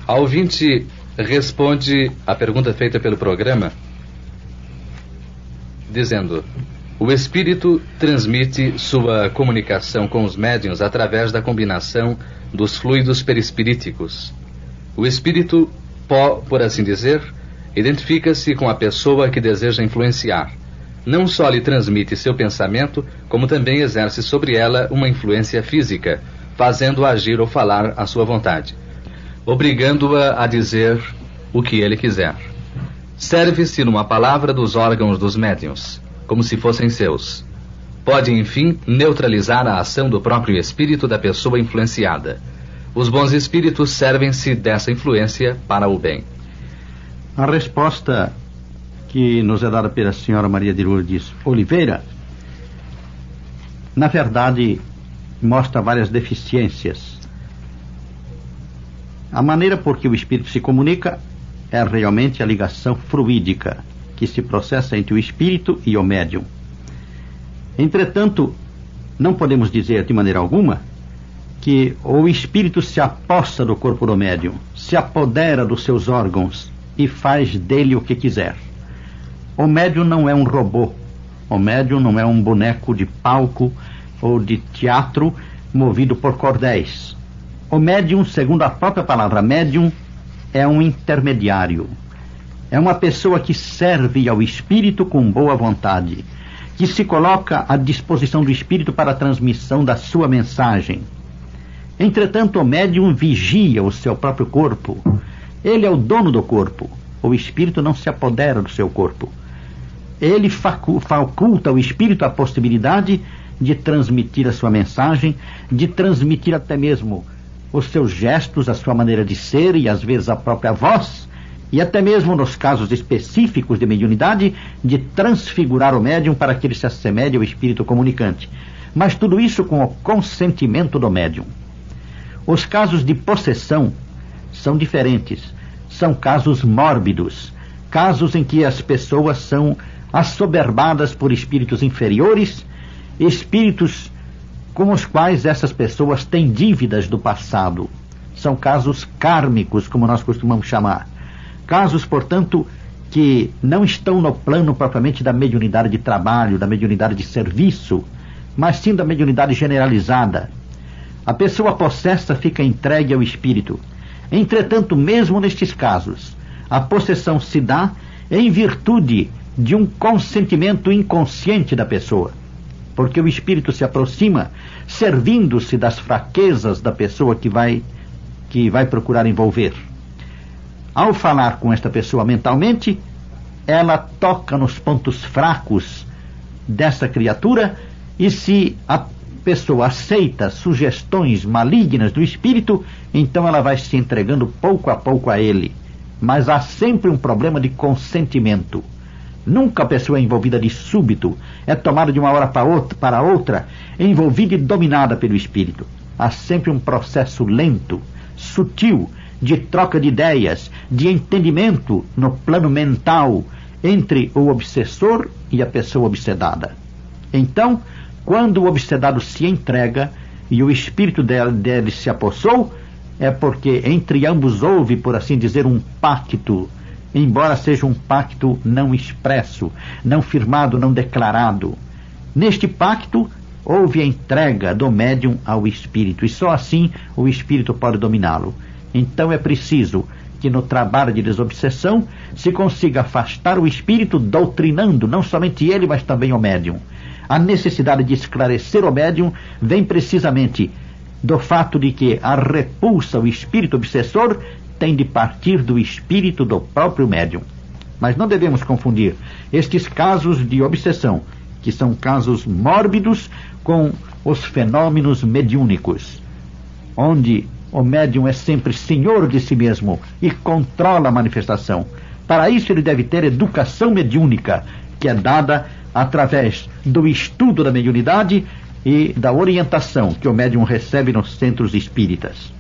A ouvinte responde à pergunta feita pelo programa dizendo: o espírito transmite sua comunicação com os médiuns através da combinação dos fluidos perispiríticos. O espírito, por assim dizer, identifica-se com a pessoa que deseja influenciar. Não só lhe transmite seu pensamento, como também exerce sobre ela uma influência física, fazendo-a agir ou falar à sua vontade, obrigando-a a dizer o que ele quiser. Serve-se numa palavra dos órgãos dos médiuns, como se fossem seus. Pode, enfim, neutralizar a ação do próprio espírito da pessoa influenciada. Os bons espíritos servem-se dessa influência para o bem. A resposta que nos é dada pela senhora Maria de Lourdes Oliveira, na verdade, mostra várias deficiências. A maneira por que o espírito se comunica é realmente a ligação fluídica que se processa entre o espírito e o médium. Entretanto, não podemos dizer de maneira alguma que o espírito se apossa do corpo do médium, se apodera dos seus órgãos e faz dele o que quiser. O médium não é um robô, o médium não é um boneco de palco ou de teatro movido por cordéis. O médium, segundo a própria palavra médium, é um intermediário. É uma pessoa que serve ao espírito com boa vontade, que se coloca à disposição do espírito para a transmissão da sua mensagem. Entretanto, o médium vigia o seu próprio corpo. Ele é o dono do corpo. O espírito não se apodera do seu corpo. Ele faculta ao espírito a possibilidade de transmitir a sua mensagem, de transmitir até mesmo os seus gestos, a sua maneira de ser e às vezes a própria voz, e até mesmo nos casos específicos de mediunidade, de transfigurar o médium para que ele se assemelhe ao espírito comunicante. Mas tudo isso com o consentimento do médium. Os casos de possessão são diferentes. São casos mórbidos, casos em que as pessoas são assoberbadas por espíritos inferiores, espíritos com os quais essas pessoas têm dívidas do passado. São casos kármicos, como nós costumamos chamar. Casos, portanto, que não estão no plano propriamente da mediunidade de trabalho, da mediunidade de serviço, mas sim da mediunidade generalizada. A pessoa possessa fica entregue ao espírito. Entretanto, mesmo nestes casos, a possessão se dá em virtude de um consentimento inconsciente da pessoa, porque o espírito se aproxima servindo-se das fraquezas da pessoa que vai procurar envolver. Ao falar com esta pessoa mentalmente, ela toca nos pontos fracos dessa criatura, e se a pessoa aceita sugestões malignas do espírito, então ela vai se entregando pouco a pouco a ele. Mas há sempre um problema de consentimento. Nunca a pessoa é envolvida de súbito, é tomada de uma hora para outra, envolvida e dominada pelo espírito. Há sempre um processo lento, sutil, de troca de ideias, de entendimento no plano mental entre o obsessor e a pessoa obsedada. Então, quando o obsedado se entrega e o espírito dele se apossou, é porque entre ambos houve, por assim dizer, um pacto, embora seja um pacto não expresso, não firmado, não declarado. Neste pacto houve a entrega do médium ao espírito, e só assim o espírito pode dominá-lo. Então é preciso que no trabalho de desobsessão se consiga afastar o espírito, doutrinando não somente ele, mas também o médium. A necessidade de esclarecer o médium vem precisamente do fato de que a repulsa ao espírito obsessor tem de partir do espírito do próprio médium. Mas não devemos confundir estes casos de obsessão, que são casos mórbidos, com os fenômenos mediúnicos, onde o médium é sempre senhor de si mesmo e controla a manifestação. Para isso ele deve ter educação mediúnica, que é dada através do estudo da mediunidade e da orientação que o médium recebe nos centros espíritas.